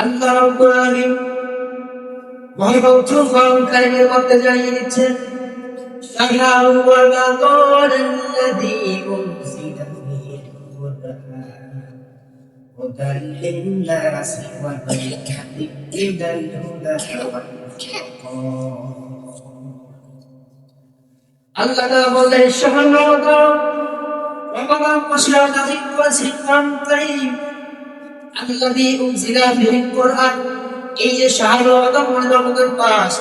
আল্লাহ রাব্বুল আলামিন মহাগ্রন্থ কারিমের মধ্যে জানিয়ে দিচ্ছেন শাহরু রমাদানাল্লাযী উনজিলা ফীহিল কুরআন হুদাল লিন-নাসি ওয়া বায়িনাতিন মিনাল হুদা ওয়াল ফুরকান। আল্লাহ তাআলা বলেন শাহরু রমাদান মাসে নাযিল করেছি কোরআন কারীম আল্লাযী উনজিলা ফীহিল কুরআন। এই যে শাহরু রমাদান মাস,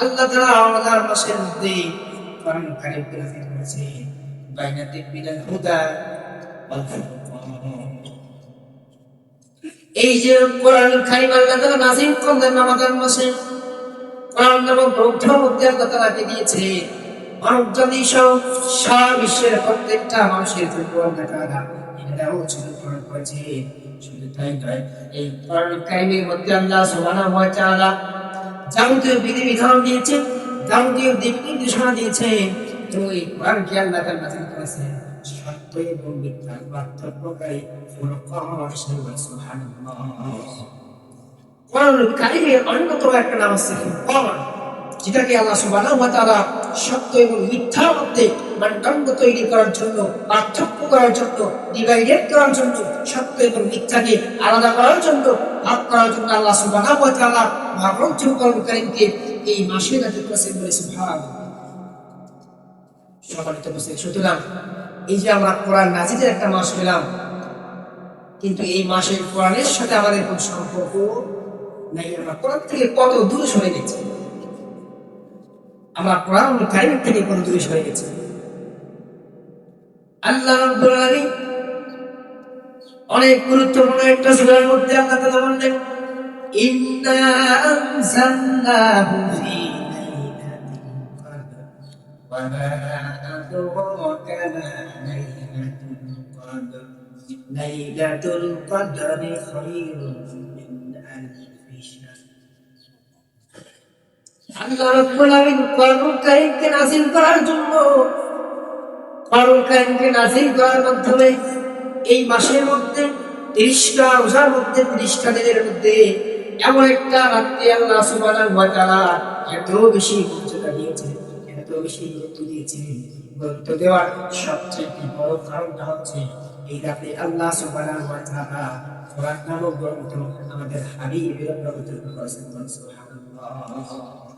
আল্লাহ তাআলা রমাদান মাসের মধ্যে কোরআন কারীম নাযিল করেছে বাইনাতিন মিনাল হুদা ওয়াল ফুরকান। এই যে কোরআন কারীম আল্লাহ তাআলা নাযিল করলেন রমাদান মাসে, কোরআন নামক গ্রন্থের মধ্যে আল্লাহ তাআলা দিয়েছে মানব জাতি সহ সারা বিশ্বের প্রত্যেকটা মানুষের জন্য আল্লাহ তাআলা এটাও উৎসর্গ করেছে। শুধু তাই নয়, এই কোরআন কারীমের মধ্যে আল্লাহ সুবহানাহু ওয়া তাআলা যাবতীয় বিধিবিধান দিয়েছে, যাবতীয় দিক নির্দেশনা দিয়েছে। তো এই কোরআনকে আল্লাহ তাআলা নাযিল করেছেন সত্য এবং মিথ্যার পার্থক্যকারী ফুরকান হিসেবে। সুবহানাল্লাহ। কোরআন কারীমের অন্যতম একটা নাম হচ্ছে ফুরকান, যেটাকে আল্লাহ সুবহানাহু ওয়া তাআলা সত্য এবং মিথ্যার মধ্যে মানদণ্ড তৈরি করার জন্য, পার্থক্য করার জন্য, ডিভাইডেড করার জন্য, সত্য এবং মিথ্যাকে আলাদা করার জন্য, ভাগ করার জন্য আল্লাহ সুবহানাহু ওয়া তাআলা মহাগ্রন্থ কোরআন কারীমকে এই মাসে নাযিল করেছেন বলে সুবহানাল্লাহ। সম্মানিত উপস্থিতি, সুতরাং এই যে আমরা কোরআন নাযিলের একটা মাস পেলাম, কিন্তু এই মাসের কোরআনের সাথে আমাদের কোনো সম্পর্ক নাই। আমরা কোরআন থেকে কত দূরে সরে গেছি, আমরা কোরআন কারীম থেকে কত দূরে সরে গেছি। আল্লাহ রাব্বুল আলামিন অনেক গুরুত্বপূর্ণ একটা সূরার মধ্যে আল্লাহ তাআলা বলেন ইন্না আনজালনাহু ফী লাইলাতিল কদর ওয়া মা আদরাকা মা লাইলাতুল কদর লাইলাতুল কদরি খায়রুম মিন আলফি শাহর। আল্লাহ রাব্বুল আলামিন কোরআন কারীমকে নাযিল করার জন্য, কোরআন কারীমকে নাযিল করার মাধ্যমে এই মাসের মধ্যে 30টা রোজার মধ্যে 30টা দিনের মধ্যে এমন একটা রাতে আল্লাহ সুবহানাহু ওয়া তাআলা এত বেশি মর্যাদা দিয়েছেন, এত বেশি গুরুত্ব দিয়েছেন। গুরুত্ব দেওয়ার সবচেয়ে বড় কারণটা হচ্ছে এই রাতে আল্লাহ সুবহানাহু ওয়া তাআলা কোরআন নামক গ্রন্থ আমাদের হাবিবের প্রবর্তন করেছেন। সুবহানাল্লাহ।